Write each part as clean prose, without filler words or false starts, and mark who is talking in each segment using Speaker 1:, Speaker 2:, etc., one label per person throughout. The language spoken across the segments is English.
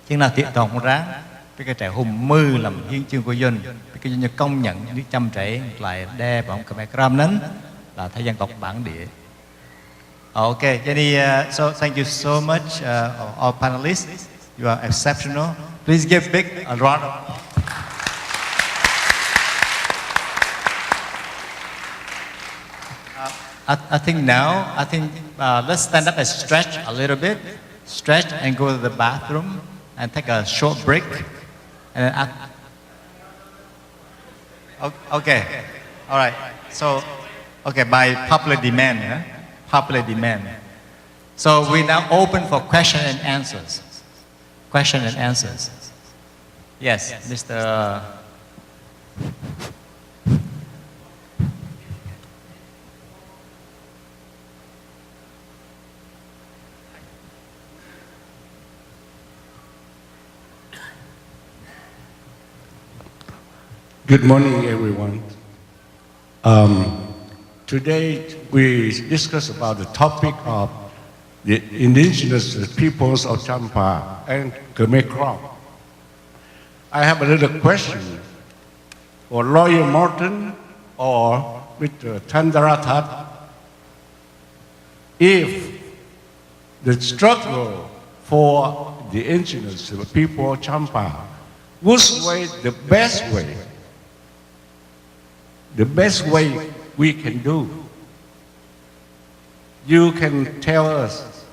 Speaker 1: chừng nào thiện tồn không ráng với cái trẻ hùng mư làm hiến chương của dân với cái dân công nhận nước chăm trẻ lại đe bóng cái gram nến là thời gian cọc bản địa. Okay, Jenny, so thank you so much, all panelists. You are exceptional. Please give big a round of applause. I think now, let's stand up and stretch a little bit. Stretch and go to the bathroom and take a short break. And then okay, all right. So, okay, by popular demand, yeah? Popular demand. So we now open for question and answers. Question and answers. Yes, Mr.
Speaker 2: Good morning, everyone. Today we discuss about the topic of the indigenous peoples of Champa and Mikwa. I have a little question for Lawyer Morton or Mr. Chandrathat. If the struggle for the indigenous people of Champa, which way the best way we can do? You can tell us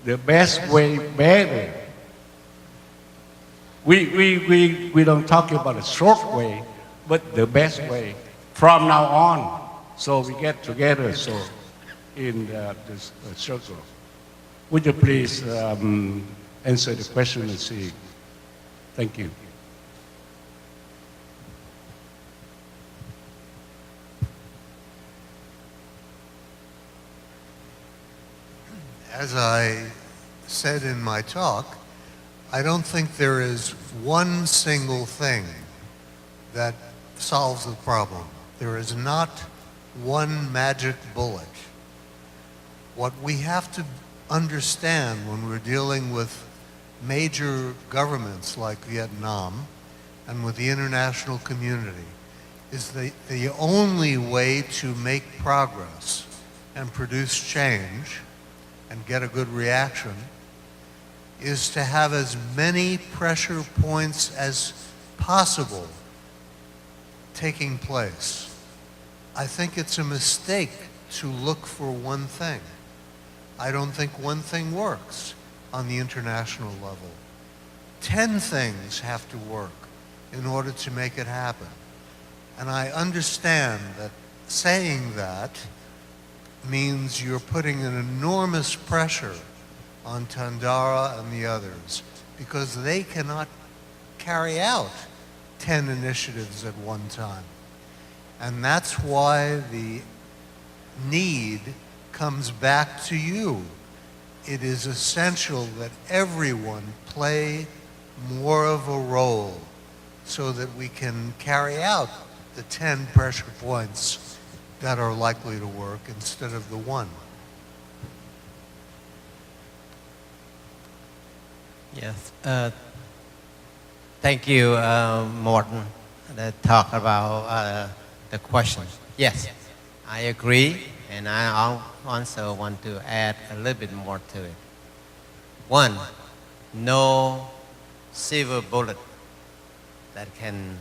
Speaker 2: the best way better. We don't talk about a short way, but the best way from now on. So we get together so in this circle. Would you please answer the question and see? Thank you.
Speaker 3: As I said in my talk, I don't think there is one single thing that solves the problem. There is not one magic bullet. What we have to understand when we're dealing with major governments like Vietnam and with the international community is the only way to make progress and produce change and get a good reaction is to have as many pressure points as possible taking place. I think it's a mistake to look for one thing. I don't think one thing works on the international level. 10 things have to work in order to make it happen. And I understand that saying that means you're putting an enormous pressure on Tandara and the others because they cannot carry out 10 initiatives at one time. And that's why the need comes back to you. It is essential that everyone play more of a role so that we can carry out the 10 pressure points that are likely to work instead of the one.
Speaker 4: Yes. Thank you, Morton, that talk about the question. Yes, I agree, and I also want to add a little bit more to it. One, no silver bullet that can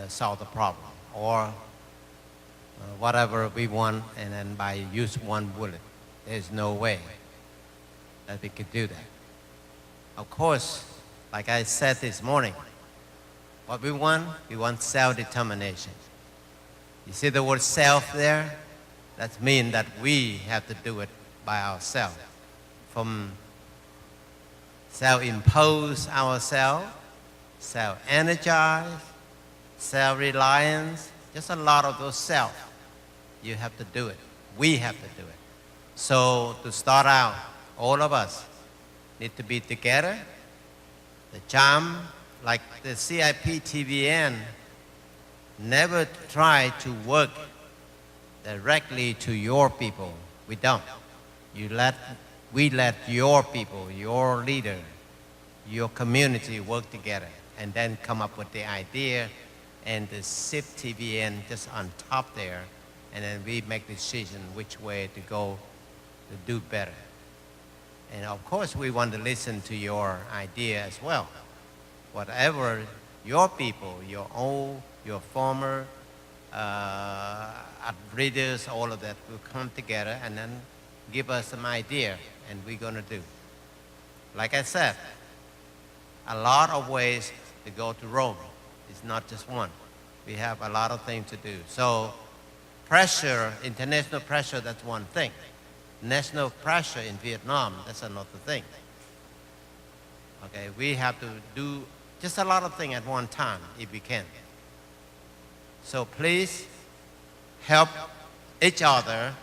Speaker 4: solve the problem, or whatever we want, and then by use one bullet. There's no way that we could do that. Of course, like I said this morning, what we want self-determination. You see the word self there? That means that we have to do it by ourselves. From self-impose ourselves, self-energize, self-reliance, just a lot of those self. You have to do it. We have to do it. So to start out, all of us need to be together. The Cham, like the CIP TVN, never try to work directly to your people. We don't. We let your people, your leader, your community work together and then come up with the idea and the SIP TVN just on top there, and then we make decision which way to go to do better. And of course, we want to listen to your idea as well. Whatever your people, your old, your former readers, all of that will come together and then give us some idea, and we're going to do. Like I said, a lot of ways to go to Rome. It's not just one. We have a lot of things to do. So pressure, international pressure, that's one thing. National pressure in Vietnam, that's another thing. Okay, we have to do just a lot of things at one time if we can. So please help each other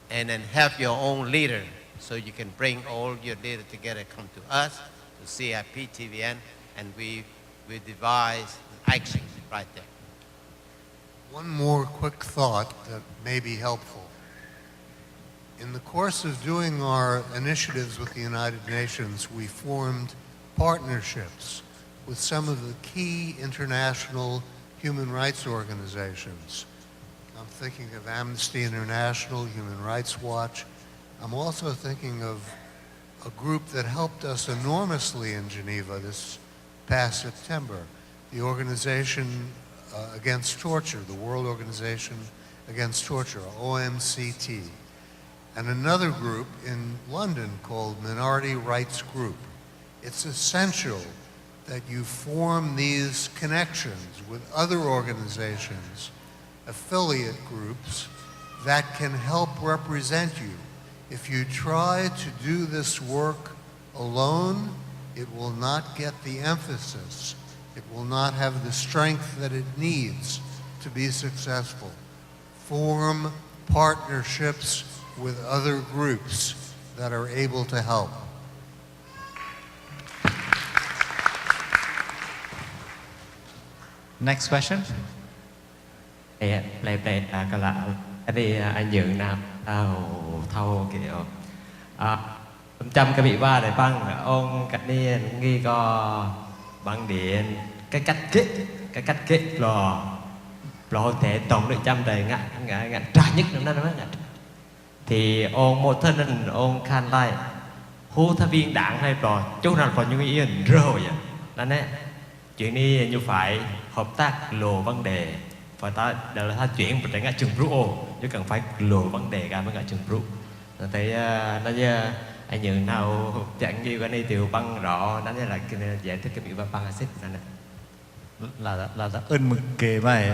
Speaker 4: and then help your own leader so you can bring all your leaders together, come to us, to CIP, TVN, and we devise action right there.
Speaker 3: One more quick thought that may be helpful. In the course of doing our initiatives with the United Nations, we formed partnerships with some of the key international human rights organizations. I'm thinking of Amnesty International, Human Rights Watch. I'm also thinking of a group that helped us enormously in Geneva this past September, the Organization Against Torture, the World Organization Against Torture, OMCT, and another group in London called Minority Rights Group. It's essential that you form these connections with other organizations, affiliate groups that can help represent you. If you try to do this work alone, it will not get the emphasis. It will not have the strength that it needs to be successful. Form partnerships with other groups that are able to help.
Speaker 1: Next question.
Speaker 5: Lại cái là đi anh Nhượng Nam thâu kiểu Chăm cái bị ba để băng ông cái đi nghi co băng điện cái cách kết lò thể tổng được Chăm đầy ngạn trả nhất nó ngạn thì ông một thân ông khan lại hú tha viên đảng hay rồi chỗ nào còn những yên rồi đó nè chuyện này như phải hợp tác lộ vấn đề phải ta đều là ta chuyển một cái ngã chừng rũ chứ cần phải lộ vấn đề ra với ngã chừng rũ thấy nó như anh Nhượng nào chẳng như cái này tiểu băng rõ nó như là giải thích cái bị băng axit này
Speaker 1: là ơn mực kề mày.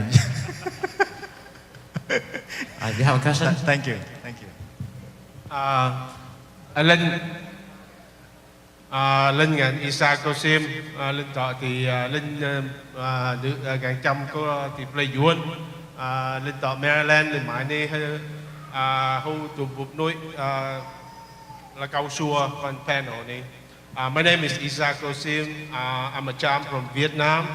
Speaker 5: You have a question?
Speaker 1: Thank you.
Speaker 6: Linh ngành Isa Kosim Linh thọ thì Linh được ngàn trăm có thì play yuan Linh thọ Maryland Linh mãi ni hưu tụ bụp nuôi là cao xua con panel ni. My name is Isa Kosim. I'm a Cham from Vietnam.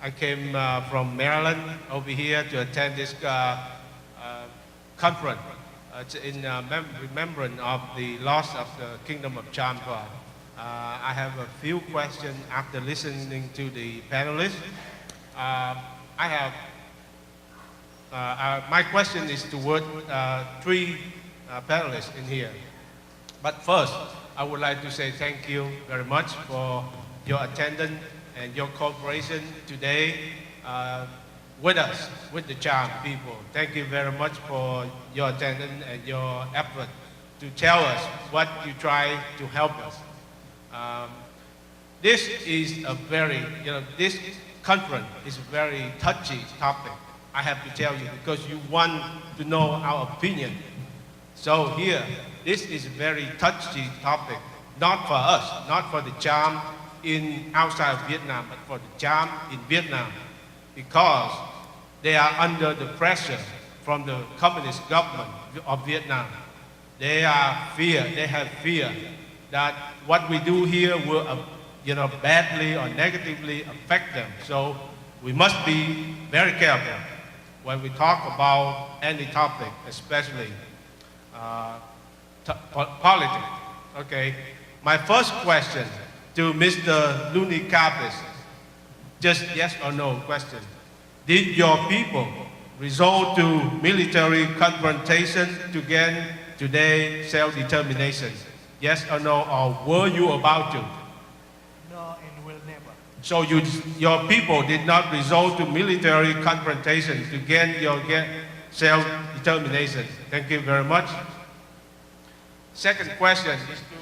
Speaker 6: I came from Maryland over here to attend this conference. In remembrance of the loss of the kingdom of Champa. I have a few questions after listening to the panelists. My question is toward three panelists in here. But first, I would like to say thank you very much for your attendance and your cooperation today with us, with the Cham people. Thank you very much for your attendance and your effort to tell us what you try to help us. This is a very, this conference is a very touchy topic. I have to tell you because you want to know our opinion. So here, this is a very touchy topic, not for us, not for the Cham in outside of Vietnam, but for the Cham in Vietnam, because they are under the pressure from the communist government of Vietnam. They have fear that what we do here will, badly or negatively affect them. So we must be very careful when we talk about any topic, especially politics. Okay, My first question to Mr. Lunikapis, just yes or no question. Did your people resort to military confrontation to gain today self-determination? Yes or no, or were you about to?
Speaker 7: No, and will never.
Speaker 6: So your people did not resort to military confrontation to gain your self-determination. Thank you very much. Second question is to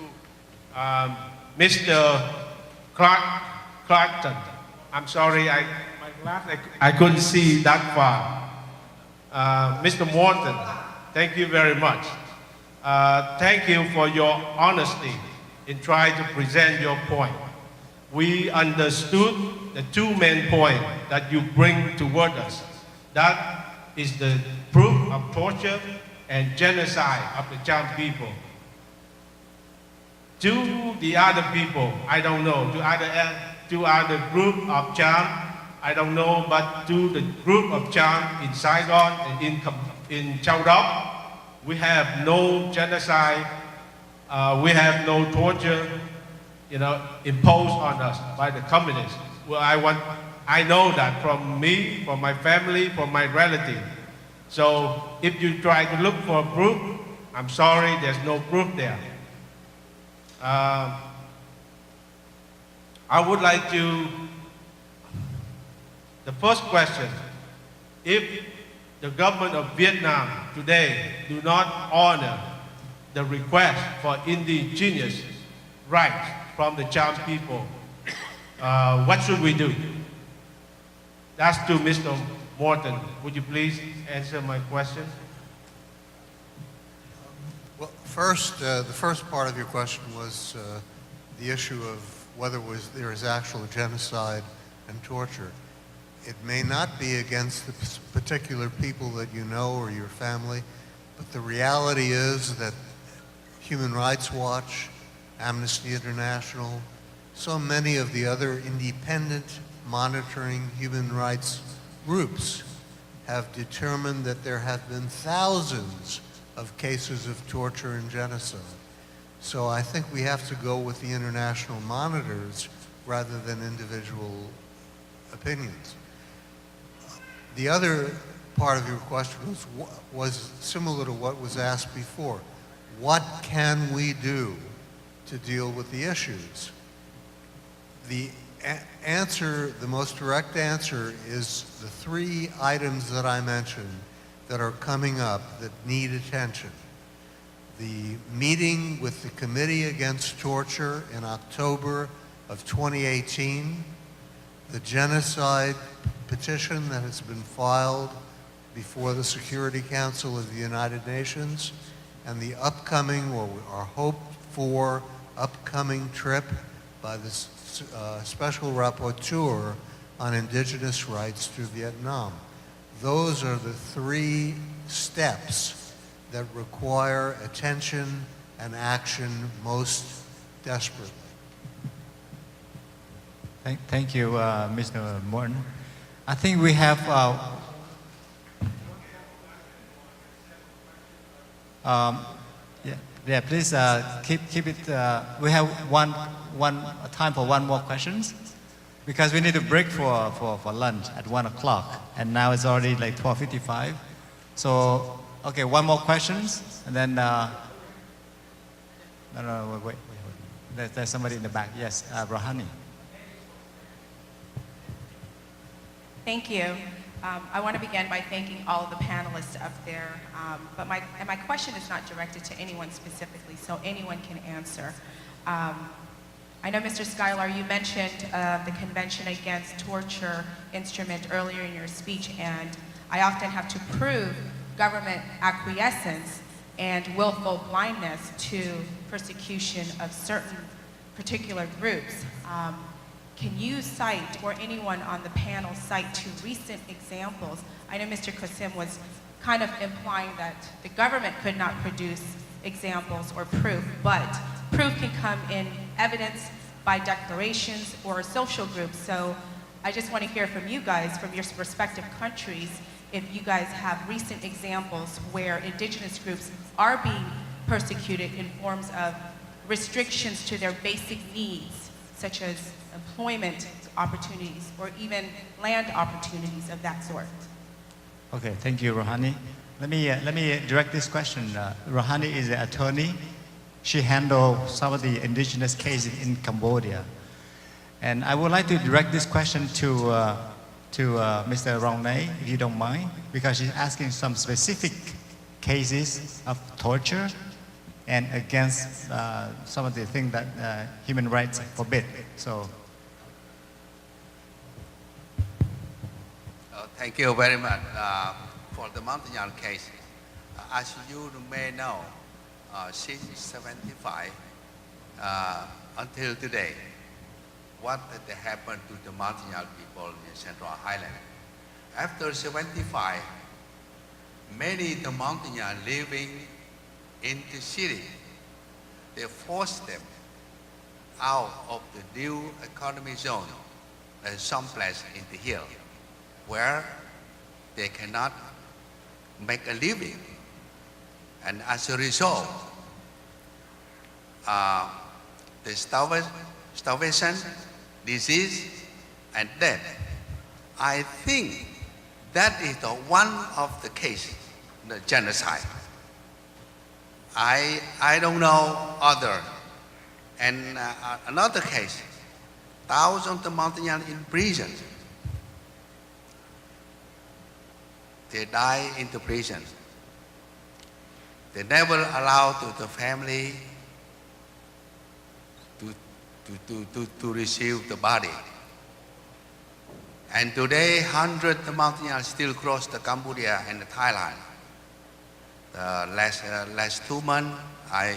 Speaker 6: Mr. Clarkton. I'm sorry, my glass, I couldn't see that far. Mr. Morton, thank you very much. Thank you for your honesty in trying to present your point. We understood the two main points that you bring toward us. That is the proof of torture and genocide of the Cham people. To the other people, I don't know, to other group of Cham, I don't know, but to the group of Cham in Saigon and in Chao Dok, we have no genocide, we have no torture, imposed on us by the communists. Well, I know that from me, from my family, from my relative. So if you try to look for proof, I'm sorry, there's no proof there. I would like to, the first question, if the government of Vietnam today do not honor the request for indigenous rights from the Cham people, what should we do? That's to Mr. Morton. Would you please answer my question?
Speaker 3: Well, first, the first part of your question was the issue of whether there is actual genocide and torture. It may not be against the particular people that you know or your family, but the reality is that Human Rights Watch, Amnesty International, so many of the other independent monitoring human rights groups have determined that there have been thousands of cases of torture and genocide. So I think we have to go with the international monitors rather than individual opinions. The other part of your question was similar to what was asked before. What can we do to deal with the issues? The answer, the most direct answer, is the three items that I mentioned that are coming up that need attention. The meeting with the Committee Against Torture in October of 2018, the genocide petition that has been filed before the Security Council of the United Nations, and the upcoming, or our hoped for upcoming trip by the Special Rapporteur on Indigenous Rights to Vietnam. Those are the three steps that require attention and action most desperately.
Speaker 1: Thank you, Mr. Morton. I think we have please keep it. We have one time for one more questions, because we need to break for lunch at 1 o'clock, and now it's already like 12:55. So okay, one more questions, and then wait. There's somebody in the back. Yes, Rohani.
Speaker 8: Thank you. I want to begin by thanking all of the panelists up there, but my question is not directed to anyone specifically, so anyone can answer. I know, Mr. Skylar, you mentioned the Convention Against Torture instrument earlier in your speech, and I often have to prove government acquiescence and willful blindness to persecution of certain particular groups. Can you cite, or anyone on the panel cite, two recent examples? I know Mr. Qasim was kind of implying that the government could not produce examples or proof, but proof can come in evidence by declarations or social groups. So I just want to hear from you guys, from your respective countries, if you guys have recent examples where indigenous groups are being persecuted in forms of restrictions to their basic needs, such as employment opportunities or even land opportunities of that sort?
Speaker 1: Okay, thank you, Rohani. Let me direct this question. Rohani is an attorney. She handles some of the indigenous cases in Cambodia. And I would like to direct this question to Mr. Rongnay, if you don't mind, because she's asking some specific cases of torture and against some of the things that human rights forbid. So,
Speaker 9: thank you very much for the Montagnard case. As you may know, since 1975 until today, what had happened to the Montagnard people in Central Highland? After 1975, many the Montagnard living in the city, they forced them out of the new economy zone, someplace in the hill, where they cannot make a living. And as a result, the starvation, disease, and death. I think that is the one of the cases, the genocide. I don't know other. And another case, thousands of Montagnards in prison. They die in the prison. They never allow to the family to receive the body. And today, hundreds of Montagnards still cross the Cambodia and the Thailand. Last 2 months, I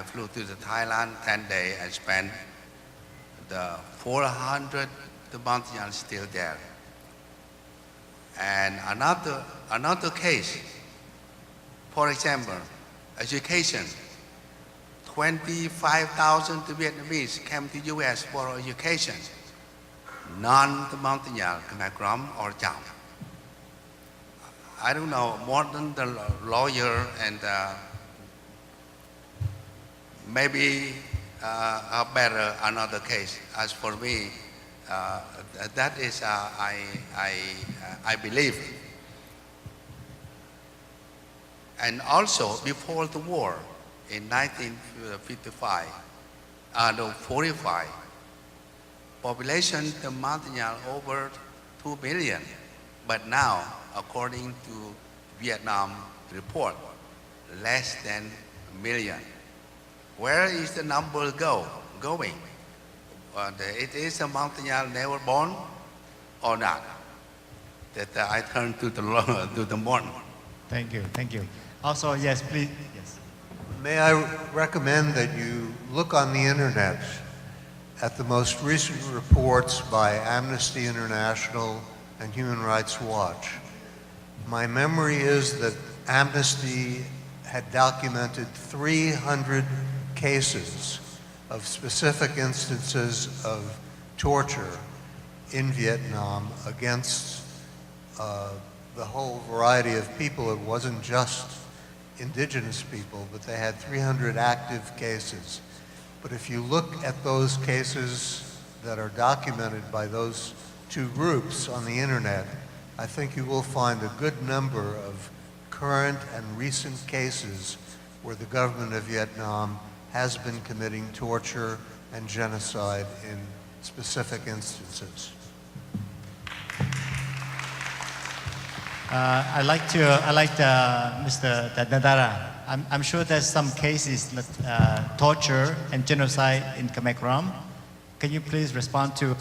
Speaker 9: flew to the Thailand 10 days and spent the 400 the Montagnards still there. And another case, for example, education. 25,000 Vietnamese came to U.S. for education. None the Montagnard, Khmer Krom or Cham. I don't know, more than the lawyer and maybe a better another case. As for me, that is I believe. And also before the war in 1945, 45, population the Montagnard over 2 million, but now according to Vietnam report, less than a million. Where is the number going? It is a Montagnard never born or not? That I turn to the morning.
Speaker 1: thank you, thank you. Also, yes, please. Yes.
Speaker 3: May I recommend that you look on the internet at the most recent reports by Amnesty International and Human Rights Watch. My memory is that Amnesty had documented 300 cases of specific instances of torture in Vietnam against the whole variety of people. It wasn't just indigenous people, but they had 300 active cases. But if you look at those cases that are documented by those two groups on the internet, I think you will find a good number of current and recent cases where the government of Vietnam has been committing torture and genocide in specific instances.
Speaker 1: I like Mr. Dadara. I'm sure there's some cases that torture and genocide in Khmer Krom. Can you please respond to?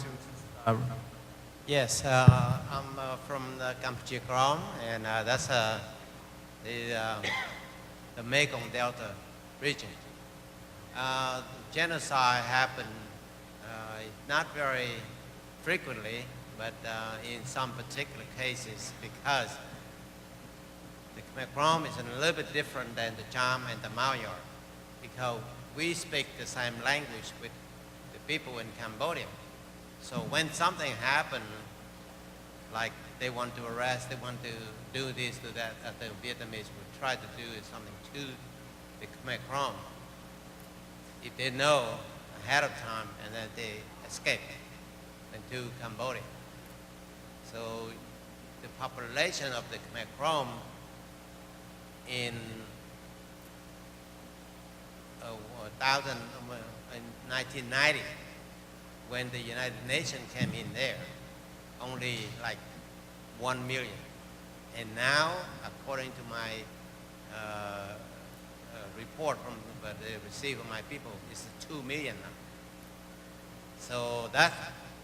Speaker 4: Yes, I'm from the Campuchia Krom, and that's the Mekong Delta region. Genocide happened not very frequently, but in some particular cases, because the Khmer Krom is a little bit different than the Cham and the Maoyard, because we speak the same language with the people in Cambodia. So when something happened, like they want to arrest, they want to do this, do that, the Vietnamese would try to do something to the Khmer Krom. if they know ahead of time and then they escape into Cambodia. So the population of the Khmer Krom in 1990, when the United Nations came in there, only like 1 million. And now, according to my report from they receive from my people, it's 2 million now. So that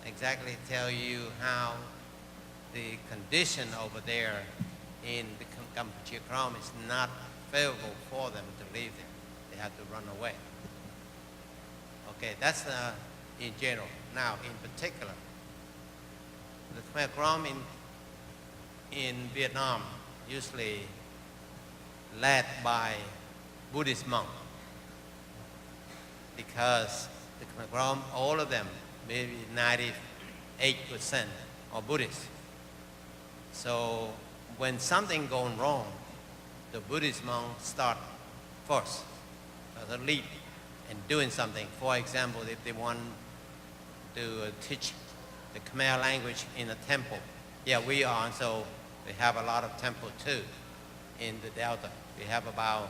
Speaker 4: exactly tell you how the condition over there in the Kampuchea Krom is not favorable for them to live there. They have to run away. Okay, that's in general. Now, in particular, the Khmer Krom in Vietnam usually led by Buddhist monks, because the Khmer Krom, all of them, maybe 98% are Buddhists. So when something going wrong, the Buddhist monks start first, the lead, and doing something. For example, if they want to teach the Khmer language in a temple, yeah, we are, so we have a lot of temple too in the Delta. We have about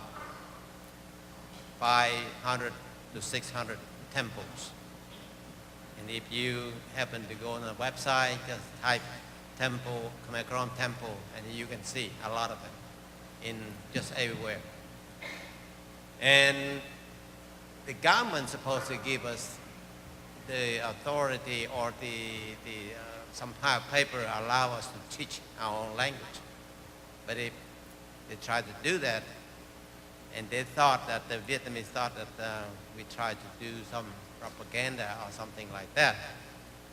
Speaker 4: 500 to 600 temples. And if you happen to go on the website, just type temple, Khmer Krom temple, and you can see a lot of them in just everywhere. And the government's supposed to give us the authority or some kind of paper allow us to teach our own language. But if they tried to do that, and they thought that the Vietnamese thought that we tried to do some propaganda or something like that.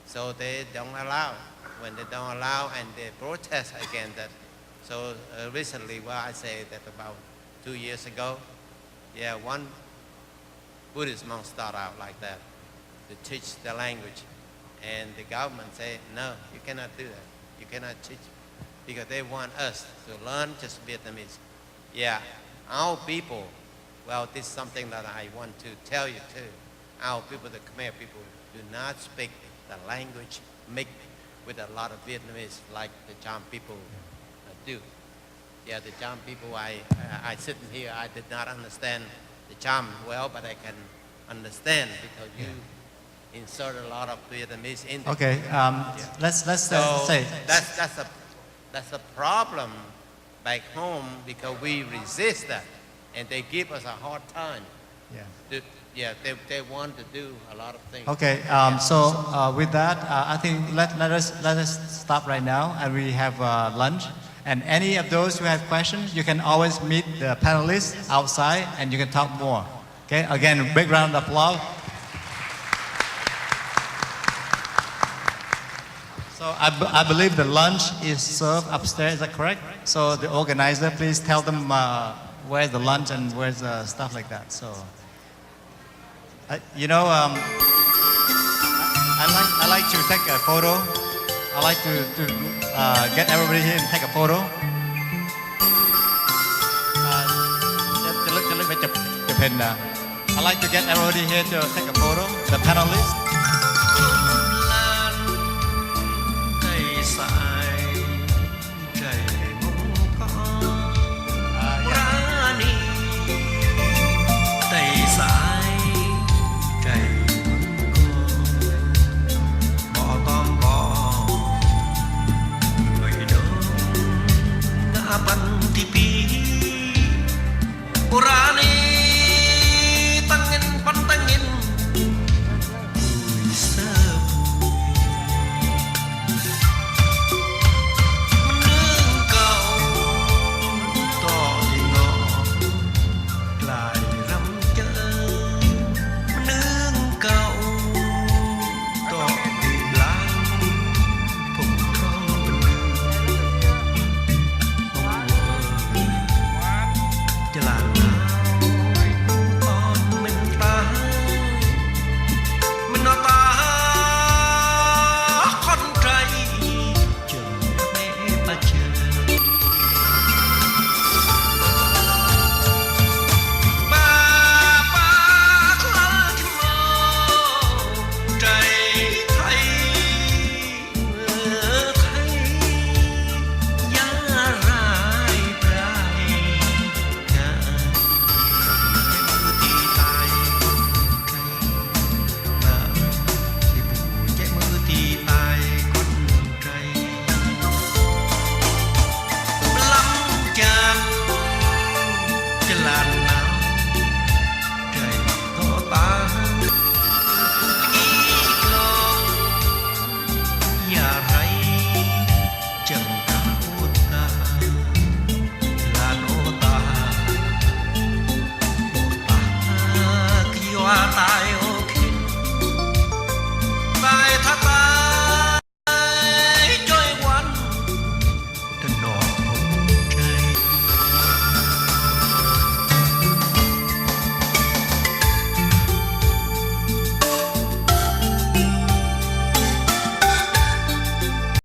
Speaker 4: So they don't allow. When they don't allow and they protest against that. So recently, well, I say that about 2 years ago, yeah, one Buddhist monk started out like that to teach the language. And the government say, no, you cannot do that. You cannot teach, because they want us to learn just Vietnamese. Yeah, our people, well, this is something that I want to tell you too. Our people, the Khmer people, do not speak the language mixed with a lot of Vietnamese like the Cham people do. Yeah, the Cham people, I sitting here, I did not understand the Cham well, but I can understand because you insert a lot of Vietnamese in there.
Speaker 1: Okay, let's
Speaker 4: So
Speaker 1: say.
Speaker 4: that's a problem back home because we resist that, and they give us a hard time.
Speaker 1: Yeah.
Speaker 4: They want to do a lot of things.
Speaker 1: Okay, so with that, I think let us stop right now, and we have lunch. And any of those who have questions, you can always meet the panelists outside, and you can talk more. Okay, again, big round of applause. So I believe the lunch is served upstairs. Is that correct? So the organizer, please tell them where's the lunch and where's the stuff like that. So. I like to take a photo. I like to get everybody here and take a photo. I like to get everybody here to take a photo. The panelists.